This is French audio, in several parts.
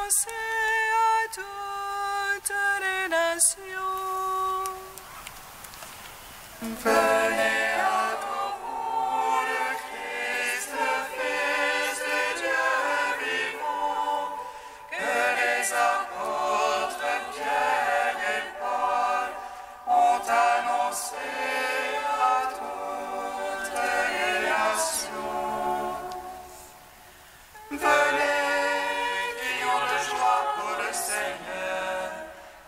à toutes les nations. Venez adorons le Christ, le Fils de Dieu vivant, que les apôtres Pierre et Paul ont annoncé à toutes les nations. Venez, crions de joie pour le Seigneur,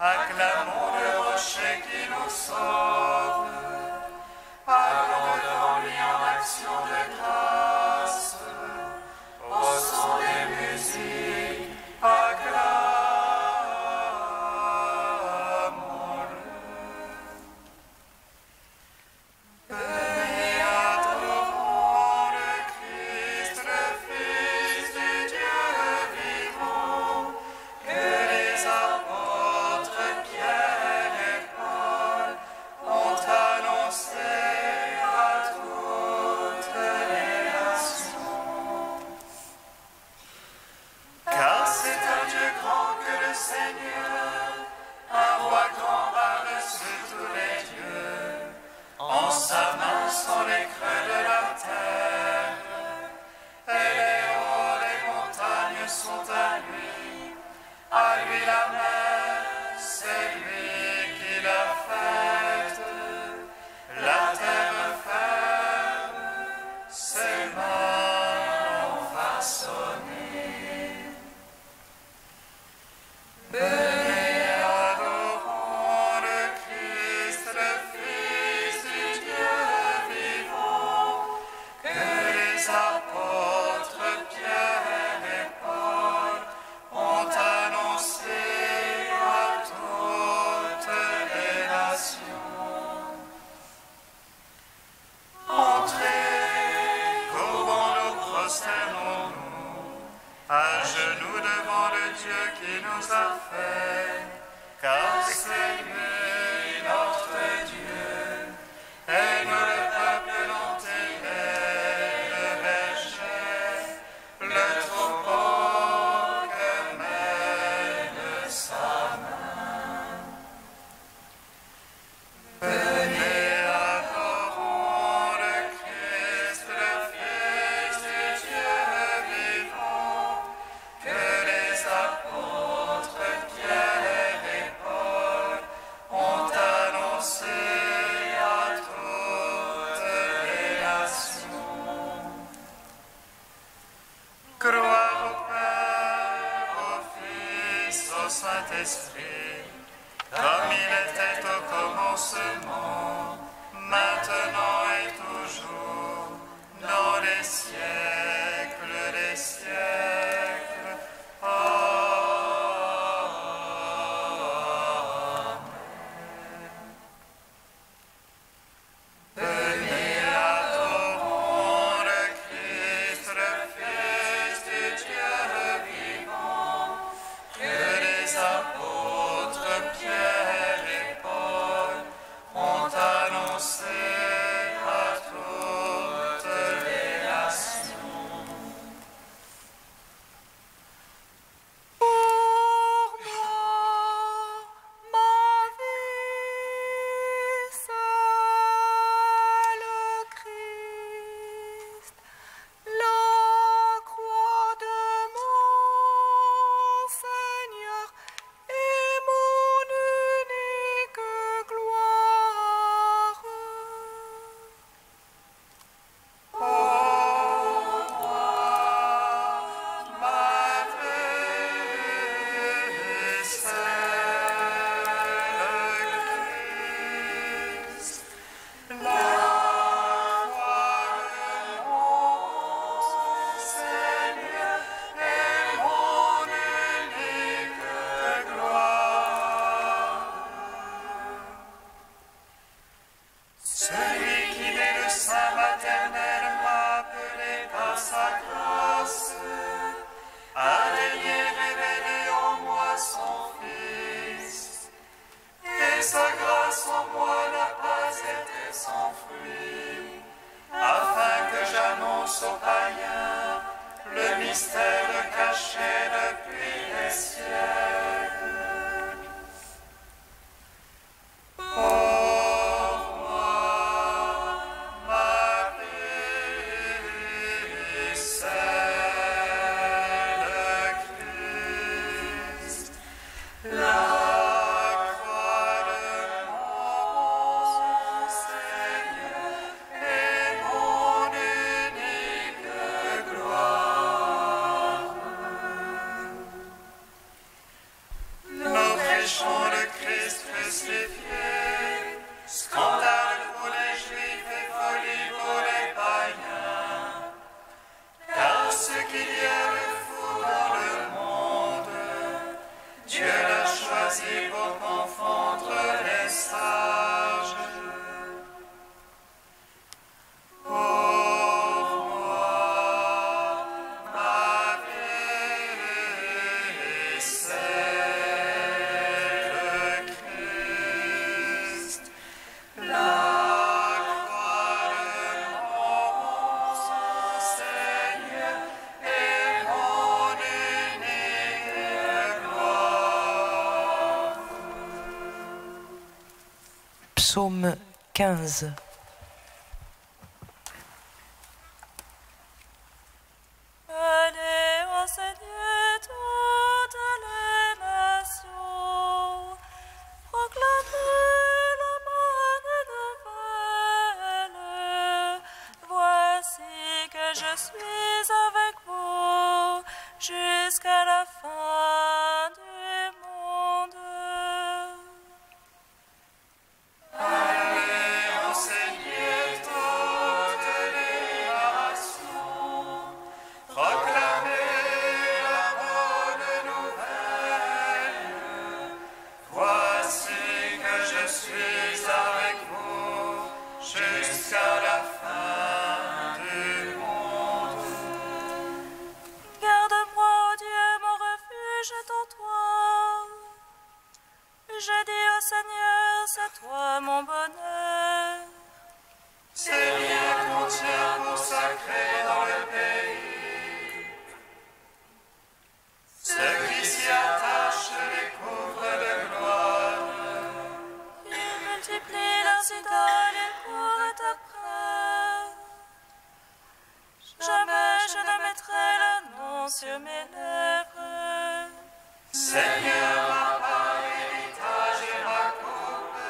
acclamons le rocher qui nous sauve. Allons devant lui en action de grâce, au son des musiques, acclamons-le. Venez, adorons le Christ, le Fils du Dieu vivant, que les apôtres Pierre et Paul ont annoncé à toutes les nations. Car c'est un Dieu grand que le Seigneur, un roi grand par-dessus tous les dieux. En sa main sont les creux de la terre, et les hauts des montagnes sont à lui. À lui la mer, c'est lui qui l'a faite. La terre ferme, ses mains l'ont façonnée. Venez, adorons le Christ, le Fils du Dieu vivant, que les apôtres Pierre et Paul ont annoncé à toutes les nations. Entrez, courbons-nous, prosternons-nous, à genoux devant le Dieu qui nous a fait, car c'est lui notre Dieu, et nous le peuple dont il est le berger, le troupeau que mène sa main. Venez, adorons le Christ, le Fils du Dieu vivant, que les apôtres Pierre et Paul ont annoncé à toutes les nations. Gloire au Père, au Fils, au Saint-Esprit, comme il était au commencement, maintenant et toujours, dans les siècles des siècles. Amen. Venez, adorons le Christ, le Fils du Dieu vivant, que les apôtres Pierre et Paul ont annoncé à toutes les nations. prêchons le Christ crucifié, scandale pour les Juifs et folie pour les païens. Car ce qu'il y a de fou dans le monde, Dieu l'a choisi pour confondre les sages. Pour moi, ma vie, c'est le Christ, la croix de mon Seigneur et mon unique gloire. Psaume 15. Allez, enseignez toutes les nations, proclamez la bonne nouvelle. Voici que je suis avec vous jusqu'à la fin du monde. Allez, enseignez toutes les nations, proclamez la bonne nouvelle. Voici que je suis avec vous jusqu'à la fin du monde. Garde-moi, ô Dieu, mon refuge est en toi. Je dis au Seigneur, c'est toi mon bonheur. Seigneur, ton tien consacré dans le pays. Ceux qui s'y attachent les couvrent de gloire. Il multiplie leurs idoles et courent après. Jamais je ne mettrai leur nom sur mes lèvres. Seigneur, ma part, héritage et ma coupe.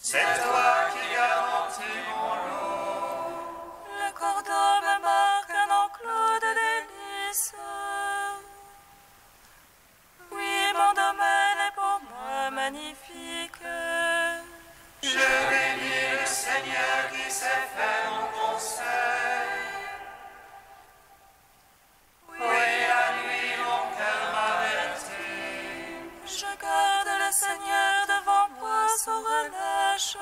C'est toi qui garantis mon lot. Le cordon me marque un enclos de délices. Oui, mon domaine est pour moi magnifique. Je bénis le Seigneur qui sait faire mon conseil. Oui, la nuit, mon cœur m'avertit. Je garde le Seigneur devant moi sans relâche.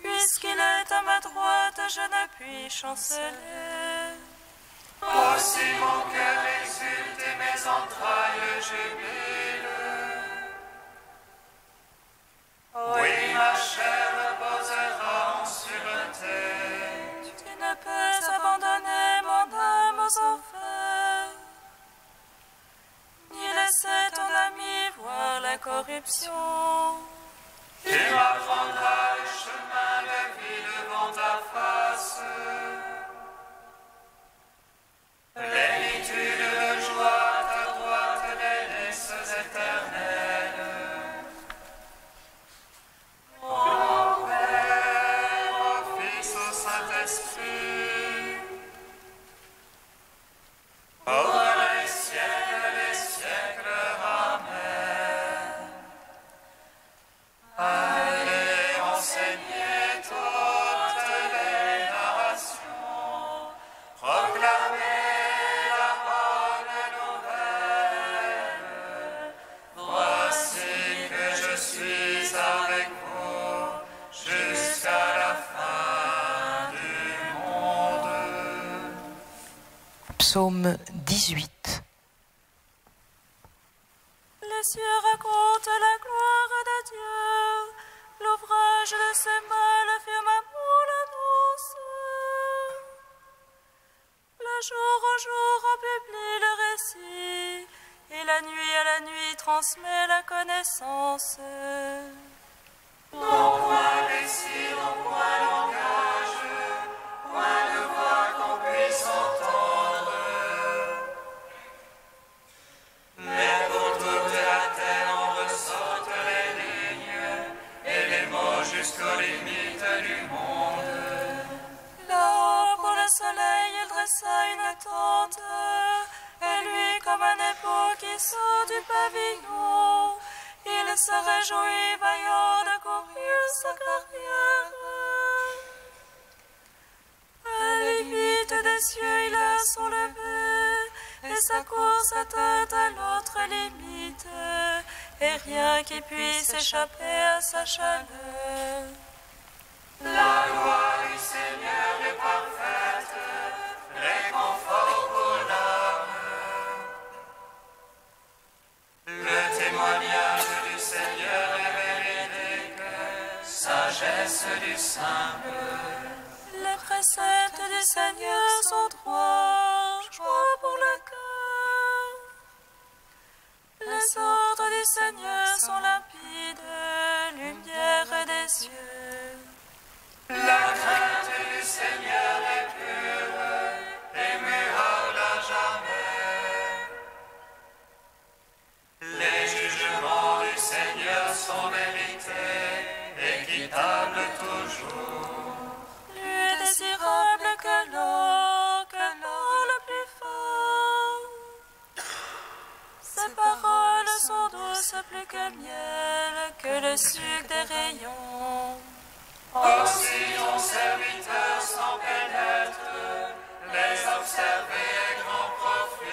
Puisqu'il est à ma droite, je ne puis chanceler. Aussi mon cœur exulte et mes entrailles jubilent. Oui, ma chair reposera en sûreté. Tu ne peux abandonner mon âme aux enfers, ni laisser ton ami voir la corruption. Tu m'apprendras le chemin de vie devant ta face. Plénitude de joie à ta droite, délices éternelles. Au Père, au Fils, au Saint-Esprit, pour les siècles, Amen. Allez, enseignez toutes les nations, proclamez la bonne nouvelle. Voici que je suis avec vous jusqu'à la fin du monde. Psaume 18. Les cieux racontent la gloire de Dieu. L'ouvrage de ses mains, le firmament l'annonce. Le jour au jour, on publie le récit, et la nuit à la nuit transmet la connaissance. Non point récit, non point langage, point de voix qu'on puisse entendre. Mais pour toute la terre en ressortent les lignes et les mots jusqu'aux limites du monde. Là-haut, pour le soleil, il dressa une tente, et lui comme un époux qui sort du pavillon. Il se réjouit vaillant de courir sa carrière. À la limite des cieux, il a son lever, et sa course atteint à l'autre limite, et rien qui puisse échapper à sa chaleur. La loi du Seigneur est parfaite, réconfort pour l'âme. Le témoignage du Seigneur est véridique, sagesse du simple. Les préceptes du Seigneur sont droits, joie pour le cœur. Les ordres du Seigneur sont limpides, lumière des cieux. La crainte du Seigneur est pure, immuable à jamais. Les jugements du Seigneur sont vérités, équitables toujours. Plus désirable que l'or le plus fort. Ses paroles sont douces plus que miel, que le sucre des rayons. Aussi ton serviteur s'en pénètre, les observer est grand profit.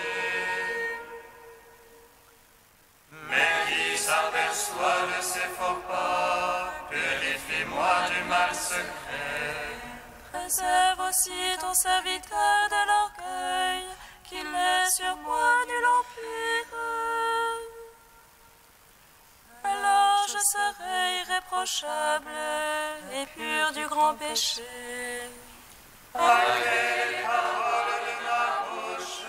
Mais qui s'aperçoit de ses faux pas, purifie-moi du mal secret. Préserve aussi ton serviteur de l'orgueil, qu'il n'ait sur moi nul empire. Alors je serai irréprochable et pur du grand péché. Malgré les paroles de ma bouche,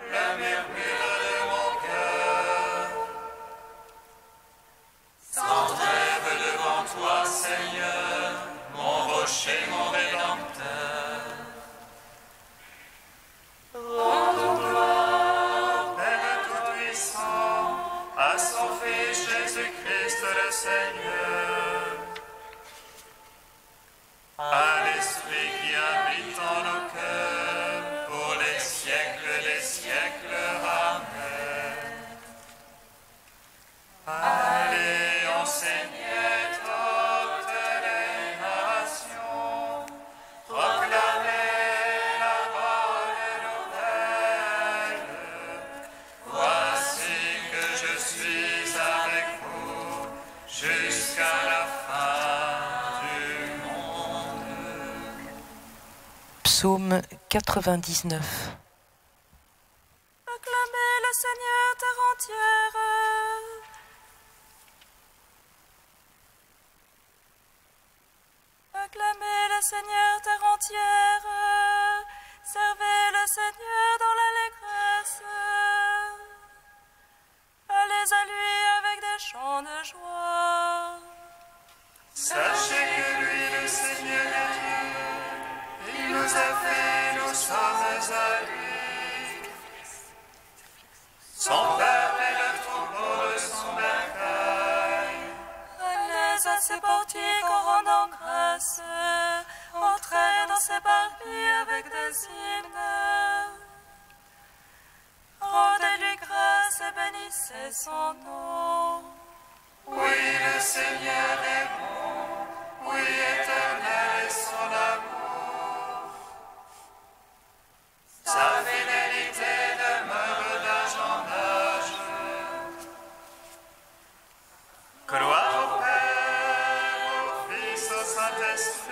le murmure de mon cœur. Sans trêve devant toi, Seigneur, mon rocher, mon rédempteur. Rendons gloire, Père Tout-Puissant, à son Fils Jésus-Christ le Seigneur, à l'Esprit qui habite en nos cœurs, pour les siècles des siècles. Amen. Allez, enseignez toutes les nations, proclamez la bonne nouvelle. Voici que je suis avec vous jusqu'à la fin du monde. Psaume 99. Acclamez le Seigneur terre entière. Acclamez le Seigneur terre entière. Servez le Seigneur dans l'allégresse. Allez à lui avec des chants de joie. Sachez que lui, le Seigneur est Dieu. Il nous a fait, nous sommes à lui. Son peuple est le troupeau de son bercail. Allez à ses portiques en rendant grâce. Entrez dans ses parvis avec des hymnes. Rendez-lui grâce et bénissez son nom. Oui, le Seigneur est bon. Oui, éternel est son amour. Sa fidélité demeure d'âge en âge. Gloire au Père, au Fils, au Saint-Esprit.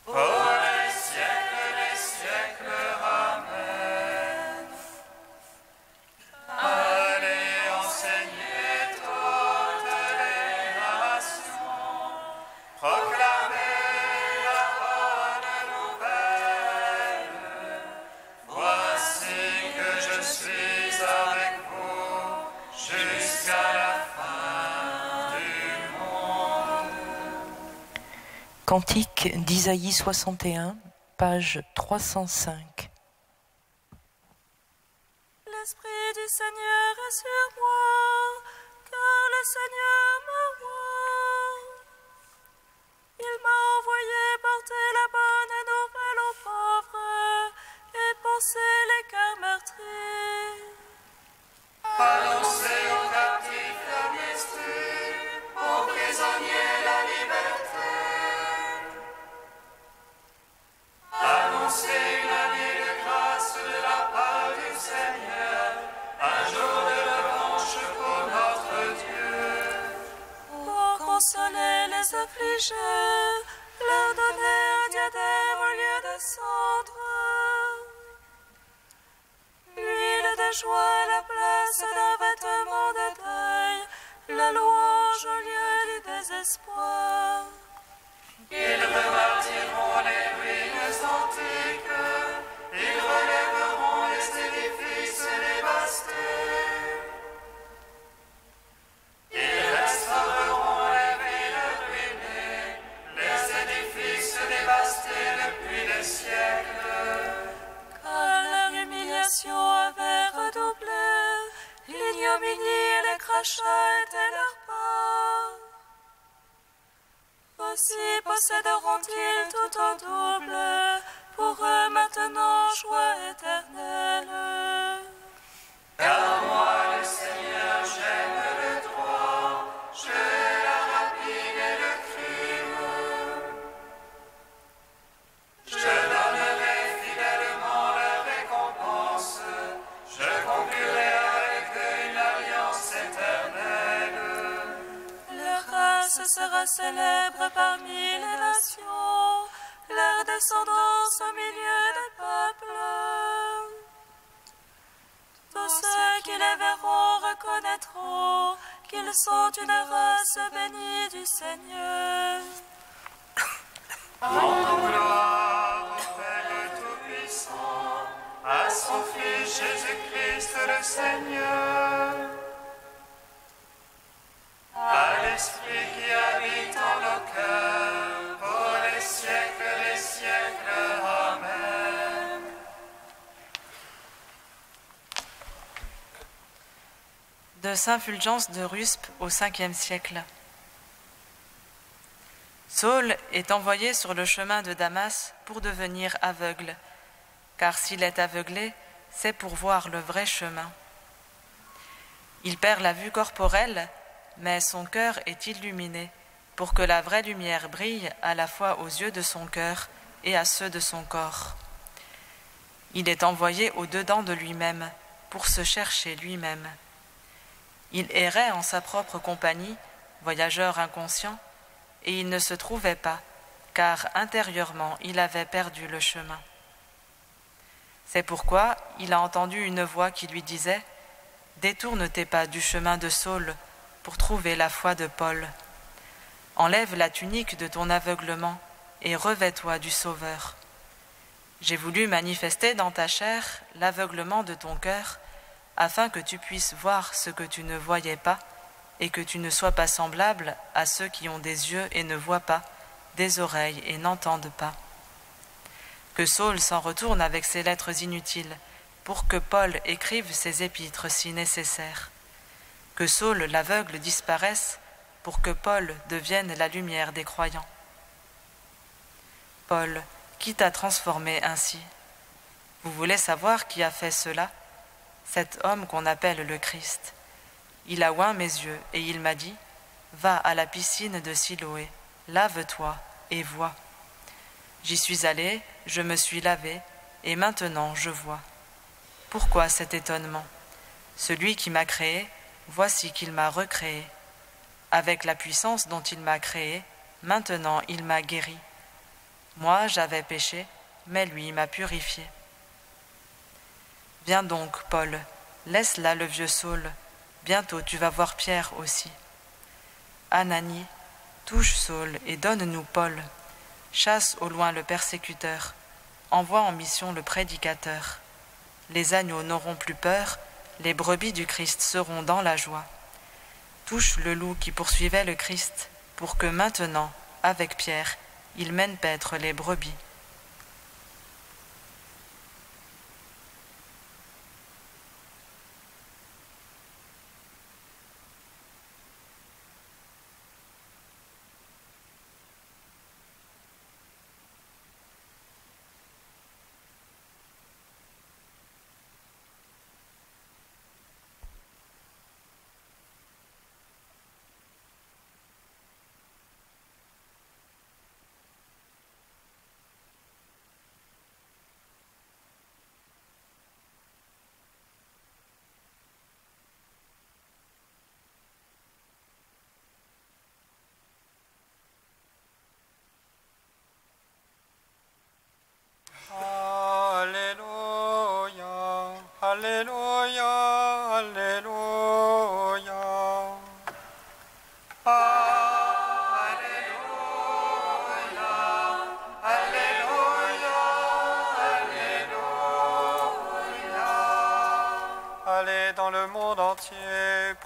Pour les siècles des siècles. Amen. Allez, enseignez toutes les nations, proclamez la bonne nouvelle. Voici que je suis avec vous jusqu'à la fin du monde. Cantique d'Isaïe 61, page 305. L'Esprit du Seigneur est sur moi, car le Seigneur m'envoie. Il m'a envoyé porter la bonne nouvelle aux pauvres et penser cendres. L'huile de joie à la place d'un vêtement de deuil, la louange au lieu du désespoir. Ils rebâtiront les ruines antiques, ils relèveront les édifices dévastés. Ils restaureront les villes ruinées, les édifices dévastés depuis des siècles. Car leur humiliation avait redoublé, l'ignominie et les crachats étaient leur part. Aussi posséderont-ils tout en double, pour eux maintenant joie éternelle. Car moi, le Seigneur, j'aime le droit, je hais la rapine et le crime. Je donnerai fidèlement leur récompense, je conclurai avec eux une alliance éternelle. Leur race sera célèbre parmi les nations, leur descendance au milieu des peuples. Tous ceux qui les verront reconnaîtront qu'ils sont une race bénie du Seigneur. Rendons gloire au Père Tout-Puissant, à son Fils Jésus-Christ le Seigneur, à l'Esprit qui habite en nos cœurs, pour les siècles des siècles. Amen. De saint Fulgence de Ruspe au 5e siècle. Saul est envoyé sur le chemin de Damas pour devenir aveugle, car s'il est aveuglé, c'est pour voir le vrai chemin. Il perd la vue corporelle, mais son cœur est illuminé, pour que la vraie lumière brille à la fois aux yeux de son cœur et à ceux de son corps. Il est envoyé au-dedans de lui-même, pour se chercher lui-même. Il errait en sa propre compagnie, voyageur inconscient, et il ne se trouvait pas, car intérieurement il avait perdu le chemin. C'est pourquoi il a entendu une voix qui lui disait « Détourne tes pas du chemin de Saul pour trouver la foi de Paul. Enlève la tunique de ton aveuglement et revêt-toi du Sauveur. J'ai voulu manifester dans ta chair l'aveuglement de ton cœur, afin que tu puisses voir ce que tu ne voyais pas, et que tu ne sois pas semblable à ceux qui ont des yeux et ne voient pas, des oreilles et n'entendent pas. Que Saul s'en retourne avec ses lettres inutiles, pour que Paul écrive ses épîtres si nécessaires. Que Saul l'aveugle disparaisse, pour que Paul devienne la lumière des croyants. Paul, qui t'a transformé ainsi? Vous voulez savoir qui a fait cela? Cet homme qu'on appelle le Christ. Il a oint mes yeux et il m'a dit « Va à la piscine de Siloé, lave-toi et vois. » J'y suis allé, je me suis lavé, et maintenant je vois. Pourquoi cet étonnement? Celui qui m'a créé, voici qu'il m'a recréé. Avec la puissance dont il m'a créé, maintenant il m'a guéri. Moi j'avais péché, mais lui m'a purifié. Viens donc, Paul, laisse là le vieux Saul, bientôt tu vas voir Pierre aussi. Ananie, touche Saul et donne-nous Paul. Chasse au loin le persécuteur, envoie en mission le prédicateur. Les agneaux n'auront plus peur, les brebis du Christ seront dans la joie. Touche le loup qui poursuivait le Christ, pour que maintenant, avec Pierre, il mène paître les brebis.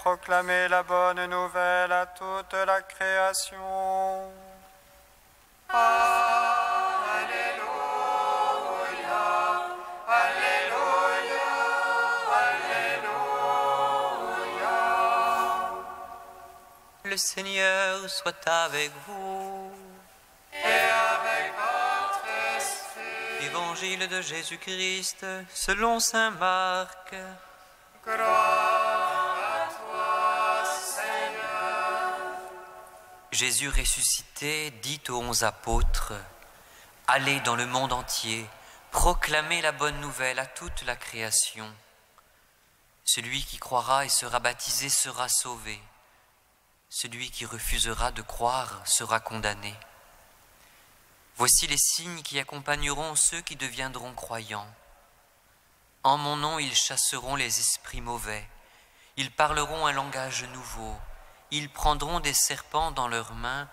proclamer la bonne nouvelle à toute la création. Alléluia, Alléluia, Alléluia. Le Seigneur soit avec vous. Et avec votre esprit. Évangile de Jésus-Christ selon saint Marc. Gloire à toi, Seigneur. Jésus ressuscité dit aux 11 apôtres, « Allez dans le monde entier, proclamez la bonne nouvelle à toute la création. Celui qui croira et sera baptisé sera sauvé. Celui qui refusera de croire sera condamné. Voici les signes qui accompagneront ceux qui deviendront croyants. En mon nom, ils chasseront les esprits mauvais. Ils parleront un langage nouveau. Ils prendront des serpents dans leurs mains,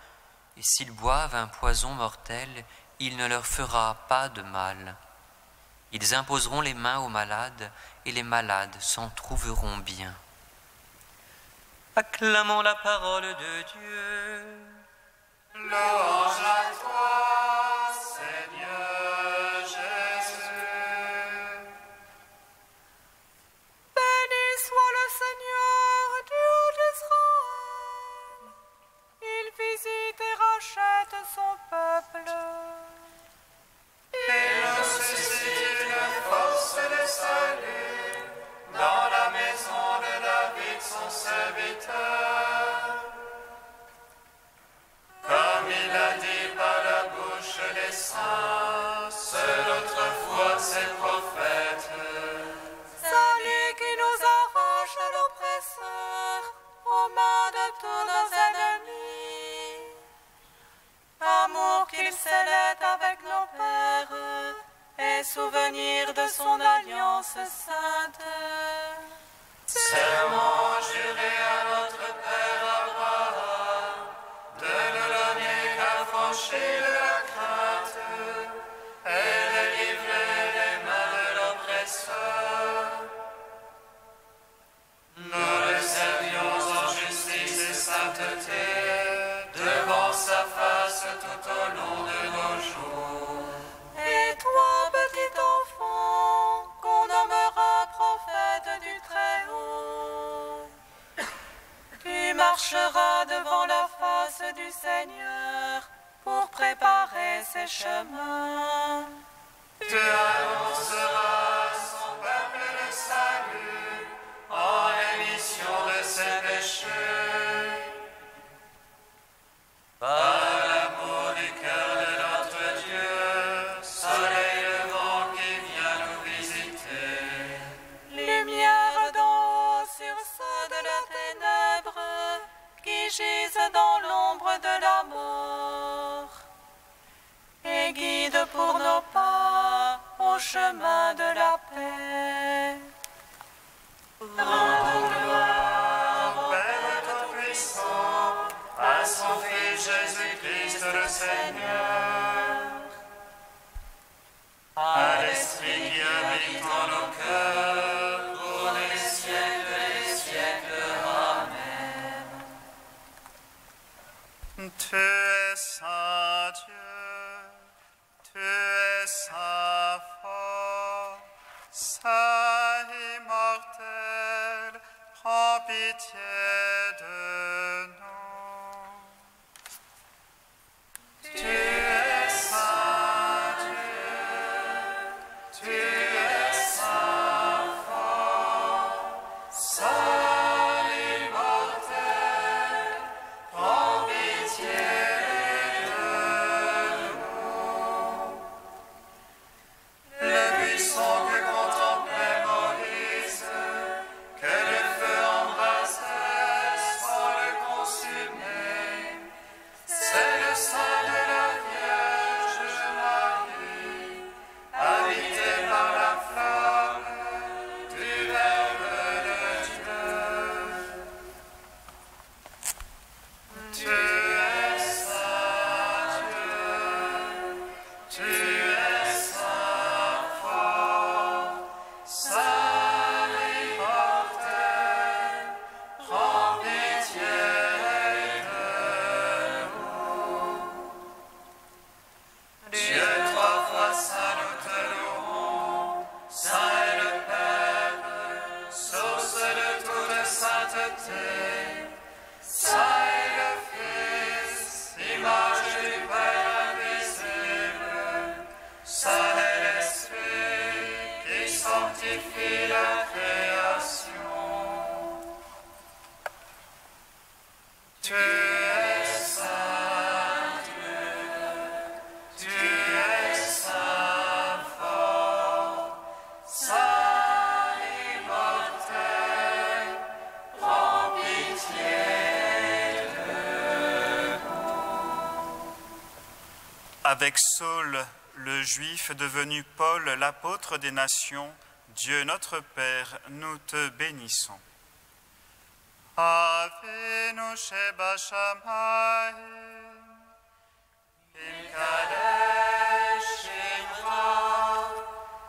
et s'ils boivent un poison mortel, il ne leur fera pas de mal. Ils imposeront les mains aux malades, et les malades s'en trouveront bien. » Acclamons la parole de Dieu. Louange à toi, Seigneur Jésus. Béni soit le Seigneur, Dieu d'Israël. Il visite et rachète son peuple. Il nous suscite une force de salut dans la maison de David, son serviteur. Comme il l'a dit par la bouche des saints, seule autrefois ses prophètes. Salut qui nous arrache de l'oppresseur, aux mains de tous nos ennemis. Amour qu'il scellait avec nos pères, et souvenir de son alliance sainte. Serment juré à notre Père Abraham, de ne donner qu'affranchir de la crainte, et de livrer les mains de l'oppresseur. Nous le servions en justice et sainteté, devant sa face tout au long de nos jours. Et toi, petit enfant, qu'on nommera prophète du Très-Haut, tu marcheras devant la face du Seigneur pour préparer ses chemins. Tu annonceras son peuple le salut en rémission de ses péchés. Par l'amour du cœur de notre Dieu, soleil levant qui vient nous visiter. Lumière d'en haut sur ceux de la ténèbre qui gisent dans l'ombre de la mort. Et guide pour nos pas au chemin de la paix. Rendons gloire au Père Tout-Puissant, à son Fils Jésus-Christ le Seigneur, à l'Esprit qui habite en nos cœurs, pour les siècles des siècles. Amen. Tu es saint Dieu, tu es saint fort, saint immortel, prends pitié de nous. Tu es saint Dieu, tu es saint fort, saint immortel, prends pitié de nous. Le buisson que contemplait Moïse, que le feu embrassait, sanctifie la création. Tu es saint Dieu, tu es saint fort, saint immortel, prends pitié de nous. Avec Saul, le Juif devenu Paul, l'apôtre des nations, Dieu notre Père, nous te bénissons. Avinu Sheba Shamayim, Imkadesh Shimcha,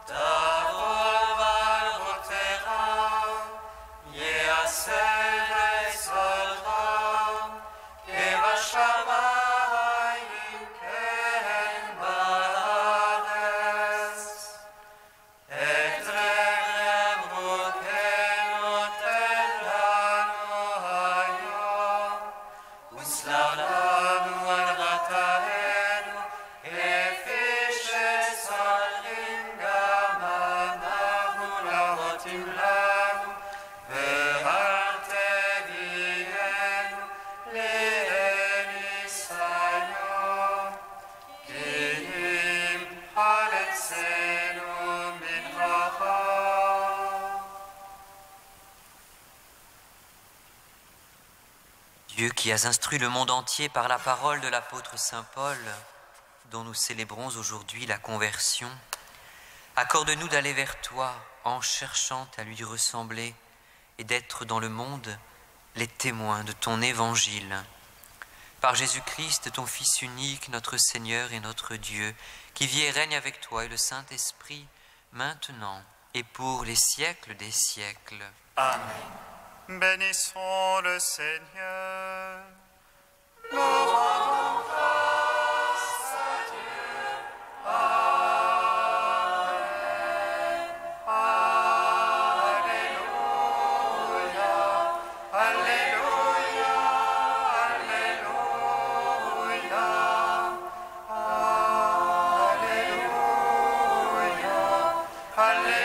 Tavor Valvotera, Yeaser Etzolcha, Keva Shamayim Ken Baaretz, Et Re'em Rokenu Ten Lanu Hayom, Uslach Lanu Al Chataenu, Kefi shetzarchim gam אנחנו להותיר לנו, ואל תביאנו לניסיון, כי אם חלצנו מן רעה. Dieu qui as instruit le monde entier par la parole de l'apôtre Saint Paul, dont nous célébrons aujourd'hui la conversion, accorde-nous d'aller vers toi en cherchant à lui ressembler et d'être dans le monde les témoins de ton évangile. Par Jésus-Christ, ton Fils unique, notre Seigneur et notre Dieu, qui vit et règne avec toi et le Saint-Esprit, maintenant et pour les siècles des siècles. Amen. Bénissons le Seigneur. Nous rendons grâce à Dieu. Amen. Alléluia. Alléluia. Alléluia. Alléluia. Alléluia.